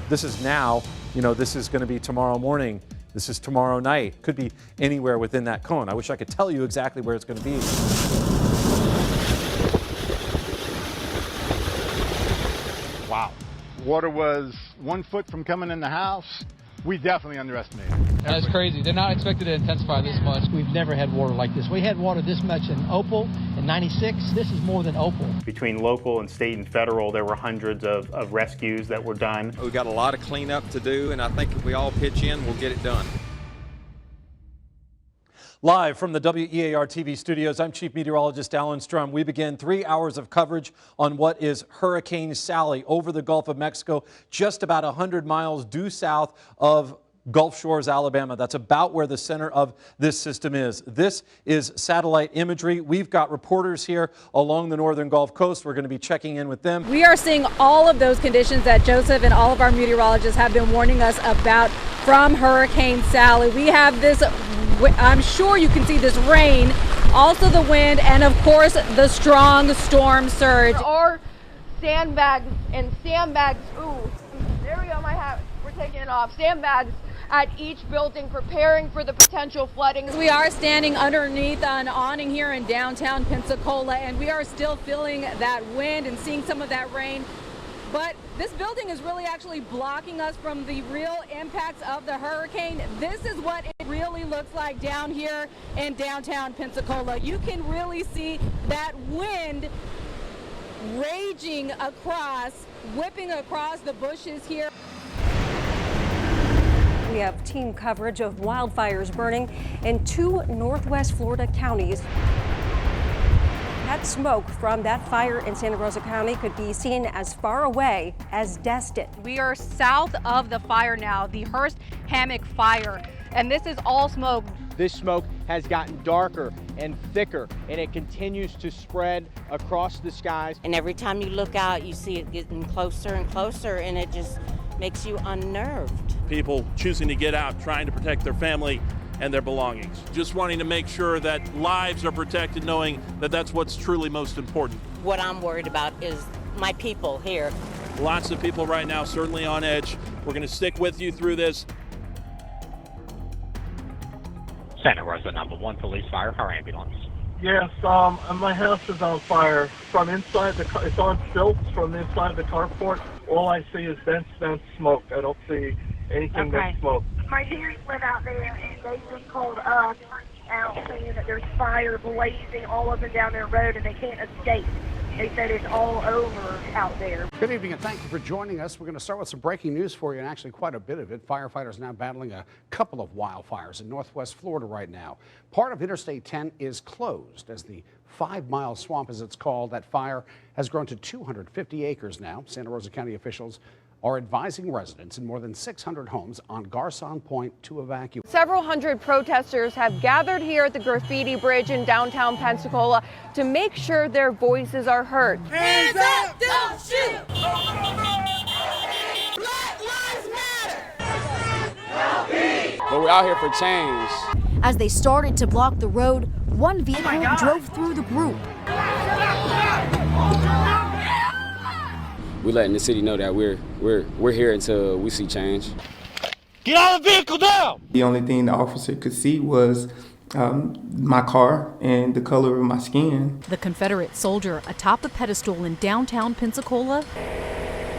This is now, this is going to be tomorrow morning. This is tomorrow night. Could be anywhere within that cone. I wish I could tell you exactly where it's going to be. Wow. Water was 1 foot from coming in the house. We definitely underestimated. That's crazy. They're not expected to intensify this much. We've never had water like this. We had water this much in Opal in '96. This is more than Opal. Between local and state and federal, there were hundreds of rescues that were done. We've got a lot of cleanup to do, and I think if we all pitch in, we'll get it done. Live from the WEAR TV studios, I'm Chief Meteorologist Alan Strum. We begin 3 hours of coverage on what is Hurricane Sally over the Gulf of Mexico, just about 100 miles due south of Gulf Shores, Alabama. That's about where the center of this system is. This is satellite imagery. We've got reporters here along the northern Gulf Coast. We're going to be checking in with them. We are seeing all of those conditions that Joseph and all of our meteorologists have been warning us about from Hurricane Sally. We have this, I'm sure you can see this rain, also the wind, and of course the strong storm surge. There are sandbags and sandbags. Ooh, there we go, my hat. We're taking it off. Sandbags at each building preparing for the potential flooding. We are standing underneath an awning here in downtown Pensacola, and we are still feeling that wind and seeing some of that rain. But this building is really actually blocking us from the real impacts of the hurricane. This is what it really looks like down here in downtown Pensacola. You can really see that wind raging across, whipping across the bushes here. We have team coverage of wildfires burning in 2 northwest Florida counties. That smoke from that fire in Santa Rosa County could be seen as far away as Destin. We are south of the fire now, the Hearst Hammock Fire, and this is all smoke. This smoke has gotten darker and thicker, and it continues to spread across the skies. And every time you look out, you see it getting closer and closer, and it just makes you unnerved. People choosing to get out, trying to protect their family and their belongings. Just wanting to make sure that lives are protected, knowing that that's what's truly most important. What I'm worried about is my people here. Lots of people right now certainly on edge. We're going to stick with you through this. Santa Rosa #1 police, fire, car, ambulance. Yes, my house is on fire. From inside the car, it's on stilts from inside the carport. All I see is dense smoke. I don't see anything but smoke. My parents live out there, and they just called us out saying that there's fire blazing all up and down their road, and they can't escape. They said it's all over out there. Good evening, and thank you for joining us. We're going to start with some breaking news for you, and actually quite a bit of it. Firefighters now battling a couple of wildfires in northwest Florida right now. Part of Interstate 10 is closed as the 5-mile swamp, as it's called. That fire has grown to 250 acres now. Santa Rosa County officials are advising residents in more than 600 homes on Garcon Point to evacuate. Several hundred protesters have gathered here at the Graffiti Bridge in downtown Pensacola to make sure their voices are heard. Hands up, don't shoot! Black Lives Matter! But we're out here for change. As they started to block the road, one vehicle drove through the group. We're letting the city know that we're here until we see change. Get out of the vehicle now! The only thing the officer could see was my car and the color of my skin. The Confederate soldier atop a pedestal in downtown Pensacola,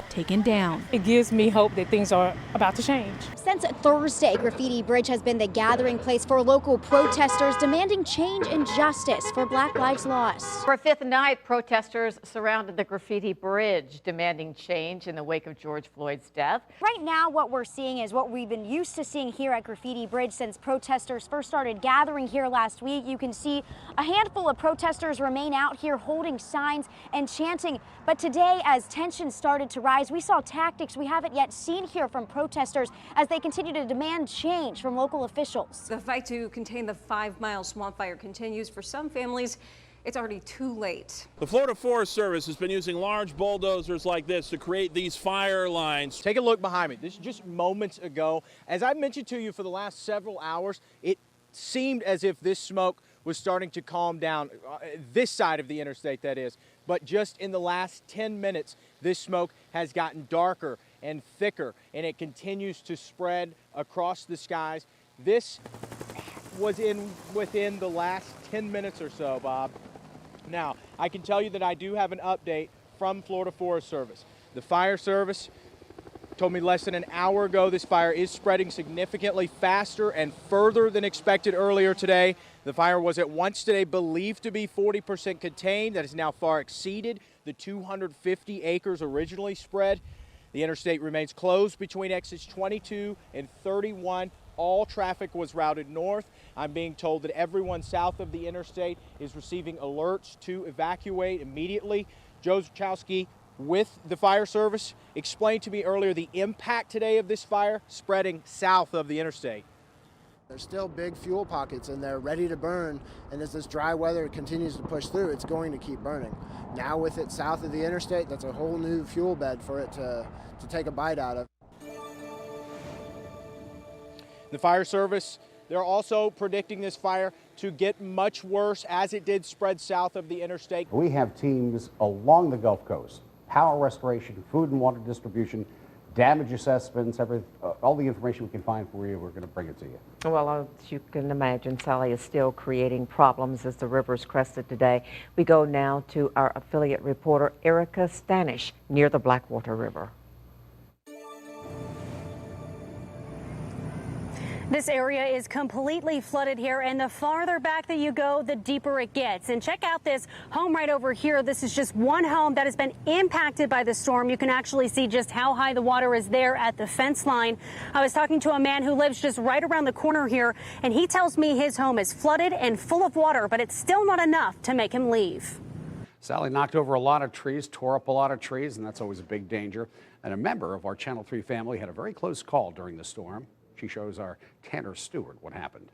taken down. It gives me hope that things are about to change. Since Thursday, Graffiti Bridge has been the gathering place for local protesters demanding change and justice for Black lives lost. For a fifth night, protesters surrounded the Graffiti Bridge demanding change in the wake of George Floyd's death. Right now, what we're seeing is what we've been used to seeing here at Graffiti Bridge since protesters first started gathering here last week. You can see a handful of protesters remain out here holding signs and chanting. But today, as tensions started to rise, we saw tactics we haven't yet seen here from protesters as they continue to demand change from local officials. The fight to contain the 5-mile swamp fire continues. For some families, it's already too late. The Florida Forest Service has been using large bulldozers like this to create these fire lines. Take a look behind me. This is just moments ago. As I mentioned to you for the last several hours, it seemed as if this smoke was starting to calm down, this side of the interstate, that is. But just in the last 10 minutes, this smoke has gotten darker and thicker, and it continues to spread across the skies. This was within the last 10 minutes or so, Bob. Now, I can tell you that I do have an update from Florida Forest Service. The fire service told me less than an hour ago this fire is spreading significantly faster and further than expected earlier today. The fire was at once today believed to be 40% contained. That has now far exceeded the 250 acres originally spread. The interstate remains closed between exits 22 and 31. All traffic was routed north. I'm being told that everyone south of the interstate is receiving alerts to evacuate immediately. Joe Zachowski with the fire service explained to me earlier the impact today of this fire spreading south of the interstate. There's still big fuel pockets in there ready to burn, and as this dry weather continues to push through, it's going to keep burning. Now with it south of the interstate, that's a whole new fuel bed for it to take a bite out of. The fire service, they're also predicting this fire to get much worse as it did spread south of the interstate. We have teams along the Gulf Coast, power restoration, food and water distribution, damage assessments, all the information we can find for you, we're going to bring it to you. Well, as you can imagine, Sally is still creating problems as the rivers crested today. We go now to our affiliate reporter, Erica Stanish, near the Blackwater River. This area is completely flooded here, and the farther back that you go, the deeper it gets. And check out this home right over here. This is just one home that has been impacted by the storm. You can actually see just how high the water is there at the fence line. I was talking to a man who lives just right around the corner here, and he tells me his home is flooded and full of water, but it's still not enough to make him leave. Sally knocked over a lot of trees, tore up a lot of trees, and that's always a big danger. And a member of our Channel 3 family had a very close call during the storm. She shows our Tanner Stewart what happened.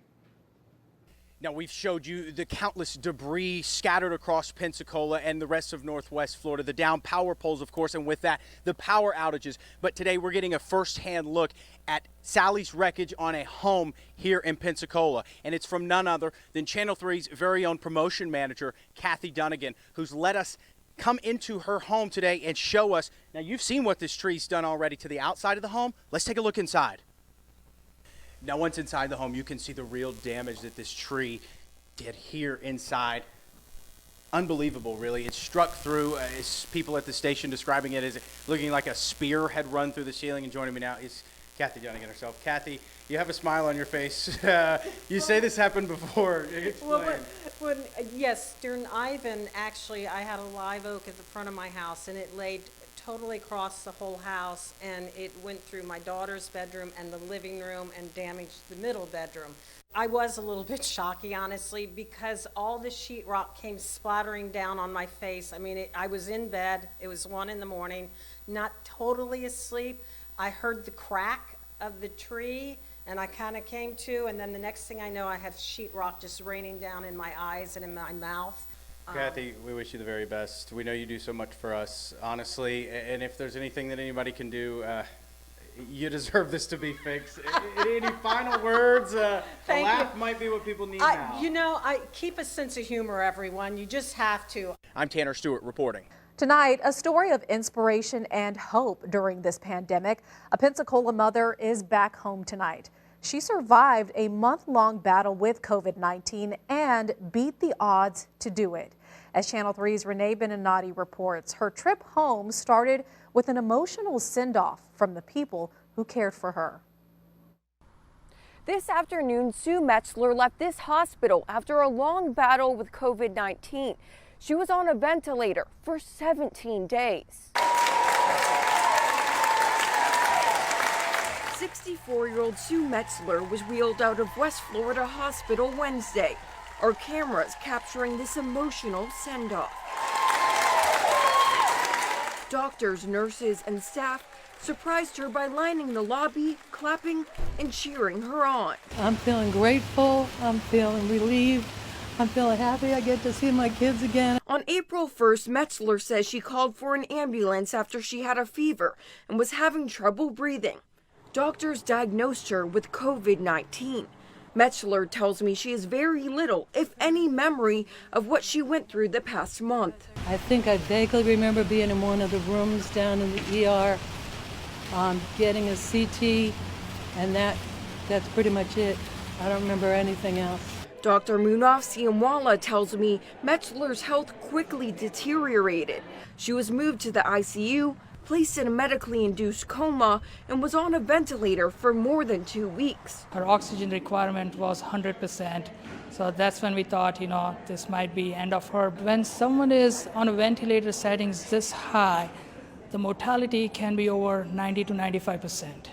Now, we've showed you the countless debris scattered across Pensacola and the rest of Northwest Florida, the down power poles, of course, and with that, the power outages. But today we're getting a firsthand look at Sally's wreckage on a home here in Pensacola. And it's from none other than Channel 3's very own promotion manager, Kathy Dunnigan, who's let us come into her home today and show us. Now, you've seen what this tree's done already to the outside of the home. Let's take a look inside. Now, once inside the home, you can see the real damage that this tree did here inside. Unbelievable, really. It struck through, as people at the station describing it as looking like a spear had run through the ceiling. And joining me now is Kathy Dunnigan herself. Kathy, you have a smile on your face. You say this happened before. Well, yes, during Ivan, actually, I had a live oak at the front of my house, and it laid totally across the whole house, and it went through my daughter's bedroom and the living room and damaged the middle bedroom. I was a little bit shocky, honestly, because all the sheetrock came splattering down on my face. I mean, I was in bed. It was 1 a.m, not totally asleep. I heard the crack of the tree, and I kind of came to, and then the next thing I know, I have sheetrock just raining down in my eyes and in my mouth. Kathy, we wish you the very best. We know you do so much for us, honestly, and if there's anything that anybody can do, you deserve this to be fixed. Any final words? A laugh might be what people need now. You know, I keep a sense of humor, everyone. You just have to. I'm Tanner Stewart reporting. Tonight, a story of inspiration and hope during this pandemic. A Pensacola mother is back home tonight. She survived a month-long battle with COVID-19 and beat the odds to do it. As Channel 3's Renee Beninati reports, her trip home started with an emotional send-off from the people who cared for her. This afternoon, Sue Metzler left this hospital after a long battle with COVID-19. She was on a ventilator for 17 days. 64-year-old Sue Metzler was wheeled out of West Florida Hospital Wednesday. Our cameras capturing this emotional send-off. Doctors, nurses, and staff surprised her by lining the lobby, clapping, and cheering her on. I'm feeling grateful. I'm feeling relieved. I'm feeling happy I get to see my kids again. On April 1st, Metzler says she called for an ambulance after she had a fever and was having trouble breathing. Doctors diagnosed her with COVID-19. Metzler tells me she has very little, if any, memory of what she went through the past month. I think I vaguely remember being in one of the rooms down in the ER getting a CT, and that's pretty much it. I don't remember anything else. Dr. Munaf Siamwala tells me Metzler's health quickly deteriorated. She was moved to the ICU, placed in a medically induced coma, and was on a ventilator for more than 2 weeks. Her oxygen requirement was 100%. So that's when we thought, this might be end of her. When someone is on a ventilator settings this high, the mortality can be over 90 to 95%.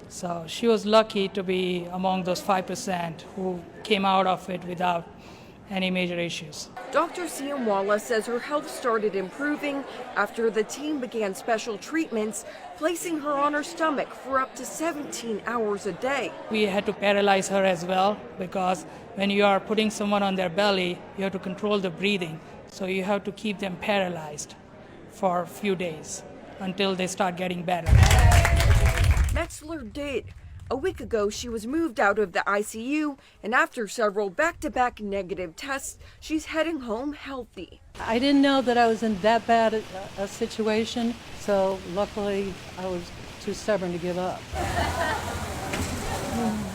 So she was lucky to be among those 5% who came out of it without any major issues. Dr. Siamwala says her health started improving after the team began special treatments, placing her on her stomach for up to 17 hours a day. We had to paralyze her as well, because when you are putting someone on their belly, you have to control the breathing. So you have to keep them paralyzed for a few days until they start getting better. Metzler did. A week ago, she was moved out of the ICU, and after several back-to-back negative tests, she's heading home healthy. I didn't know that I was in that bad a situation, so luckily I was too stubborn to give up.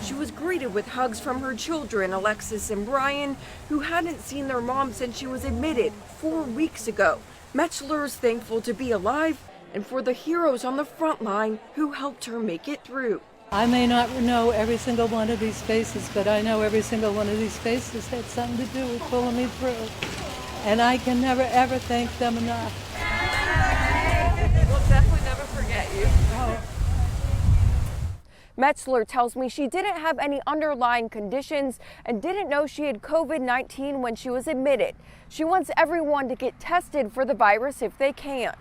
She was greeted with hugs from her children, Alexis and Brian, who hadn't seen their mom since she was admitted 4 weeks ago. Metzler is thankful to be alive and for the heroes on the front line who helped her make it through. I may not know every single one of these faces, but I know every single one of these faces had something to do with pulling me through. And I can never, ever thank them enough. We'll definitely never forget you. Metzler tells me she didn't have any underlying conditions and didn't know she had COVID-19 when she was admitted. She wants everyone to get tested for the virus if they can.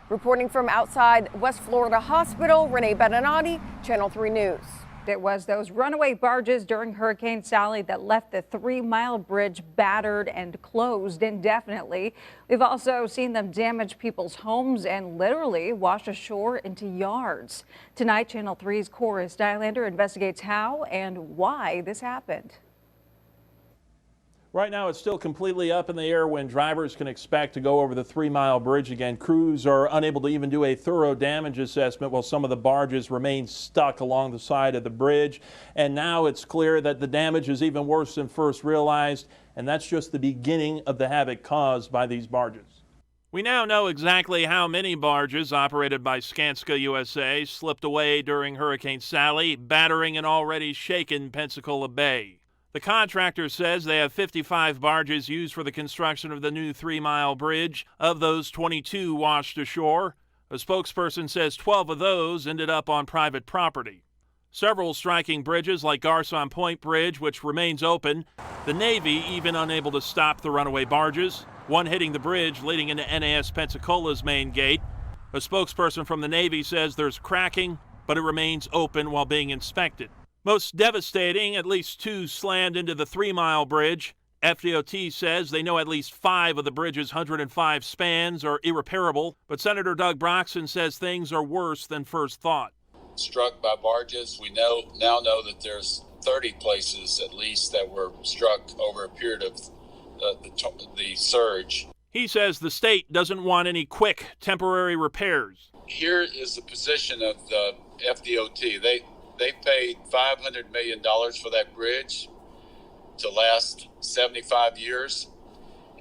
Reporting from outside West Florida Hospital, Renee Beninati, Channel 3 News. It was those runaway barges during Hurricane Sally that left the 3 Mile Bridge battered and closed indefinitely. We've also seen them damage people's homes and literally wash ashore into yards. Tonight, Channel 3's Chorus Dylander investigates how and why this happened. Right now, it's still completely up in the air when drivers can expect to go over the 3 Mile Bridge again. Crews are unable to even do a thorough damage assessment while some of the barges remain stuck along the side of the bridge. And now it's clear that the damage is even worse than first realized, and that's just the beginning of the havoc caused by these barges. We now know exactly how many barges operated by Skanska USA slipped away during Hurricane Sally, battering an already shaken Pensacola Bay. The contractor says they have 55 barges used for the construction of the new 3 Mile Bridge. Of those, 22 washed ashore. A spokesperson says 12 of those ended up on private property. Several striking bridges like Garcon Point Bridge, which remains open. The Navy even unable to stop the runaway barges. One hitting the bridge leading into NAS Pensacola's main gate. A spokesperson from the Navy says there's cracking, but it remains open while being inspected. Most devastating, at least 2 slammed into the 3 Mile Bridge. FDOT says they know at least 5 of the bridge's 105 spans are irreparable, but Senator Doug Broxson says things are worse than first thought. Struck by barges, we now know that there's 30 places at least that were struck over a period of the surge. He says the state doesn't want any quick, temporary repairs. Here is the position of the FDOT. They paid $500 million for that bridge to last 75 years,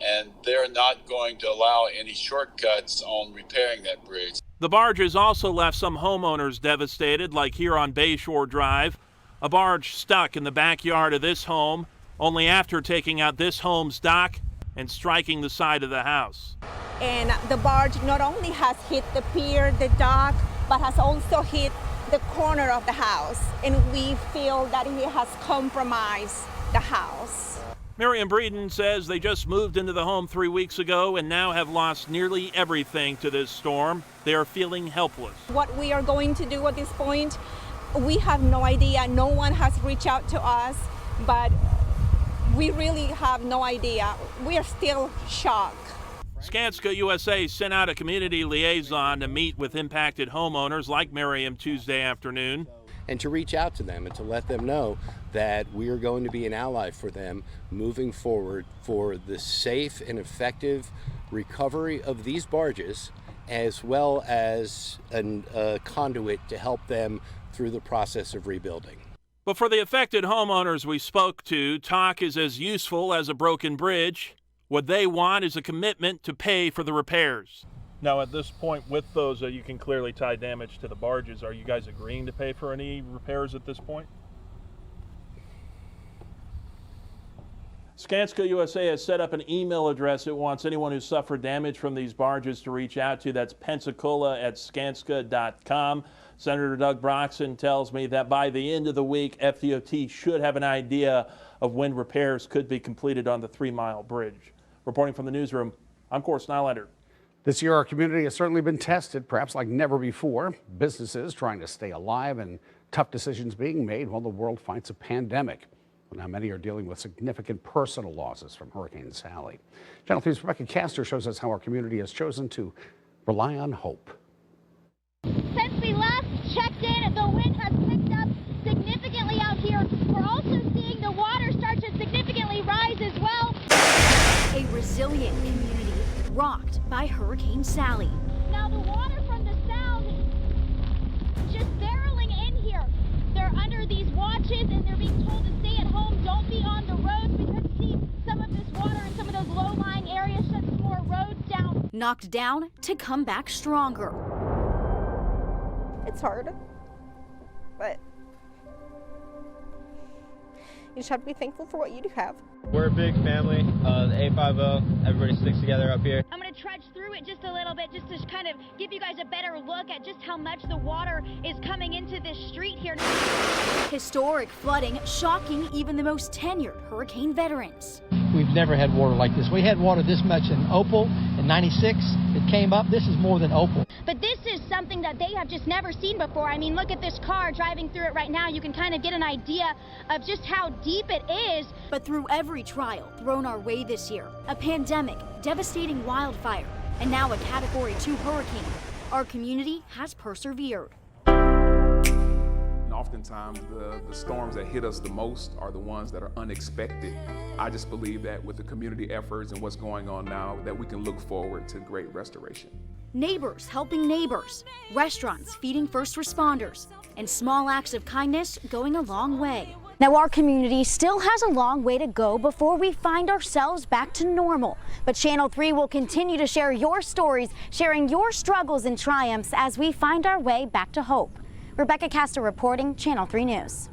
and they're not going to allow any shortcuts on repairing that bridge. The barges also left some homeowners devastated, like here on Bayshore Drive. A barge stuck in the backyard of this home, only after taking out this home's dock and striking the side of the house. And the barge not only has hit the pier, the dock, but has also hit the corner of the house, and we feel that it has compromised the house. Miriam Breeden says they just moved into the home 3 weeks ago and now have lost nearly everything to this storm. They are feeling helpless. What we are going to do at this point, we have no idea. No one has reached out to us, but we really have no idea. We are still shocked. Skanska USA sent out a community liaison to meet with impacted homeowners like Miriam Tuesday afternoon. And to reach out to them and to let them know that we are going to be an ally for them moving forward for the safe and effective recovery of these barges as well as a conduit to help them through the process of rebuilding. But for the affected homeowners we spoke to, talk is as useful as a broken bridge. What they want is a commitment to pay for the repairs. Now, at this point, with those, you can clearly tie damage to the barges. Are you guys agreeing to pay for any repairs at this point? Skanska USA has set up an email address it wants anyone who suffered damage from these barges to reach out to. That's pensacola@skanska.com. Senator Doug Broxson tells me that by the end of the week, FDOT should have an idea of when repairs could be completed on the 3-mile bridge. Reporting from the newsroom, I'm Cor Snylander. This year, our community has certainly been tested, perhaps like never before. Businesses trying to stay alive and tough decisions being made while the world fights a pandemic. Now, many are dealing with significant personal losses from Hurricane Sally. Channel 3's Rebecca Castor shows us how our community has chosen to rely on hope. Since we last checked in, the wind has picked up significantly out here. We're also seeing the water start to significantly rise as well. A resilient community rocked by Hurricane Sally. Now the water from the sound just barreling in here. They're under these watches and they're being told to stay at home, don't be on the roads, because see, some of this water in some of those low-lying areas shut some more roads down. Knocked down to come back stronger. It's hard, but you just have to be thankful for what you do have. We're a big family, the 850, everybody sticks together up here. I'm going to trudge through it just a little bit just to kind of give you guys a better look at just how much the water is coming into this street here. Historic flooding shocking even the most tenured hurricane veterans. We've never had water like this. We had water this much in Opal in '96. It came up. This is more than Opal. But this is something that they have just never seen before. I mean, look at this car driving through it right now. You can kind of get an idea of just how deep it is. But through every trial thrown our way this year, a pandemic, devastating wildfire, and now a Category 2 hurricane, our community has persevered. Oftentimes, the storms that hit us the most are the ones that are unexpected. I just believe that with the community efforts and what's going on now, that we can look forward to great restoration. Neighbors helping neighbors, restaurants feeding first responders, and small acts of kindness going a long way. Now, our community still has a long way to go before we find ourselves back to normal. But Channel 3 will continue to share your stories, sharing your struggles and triumphs as we find our way back to hope. Rebecca Castor reporting, Channel 3 News.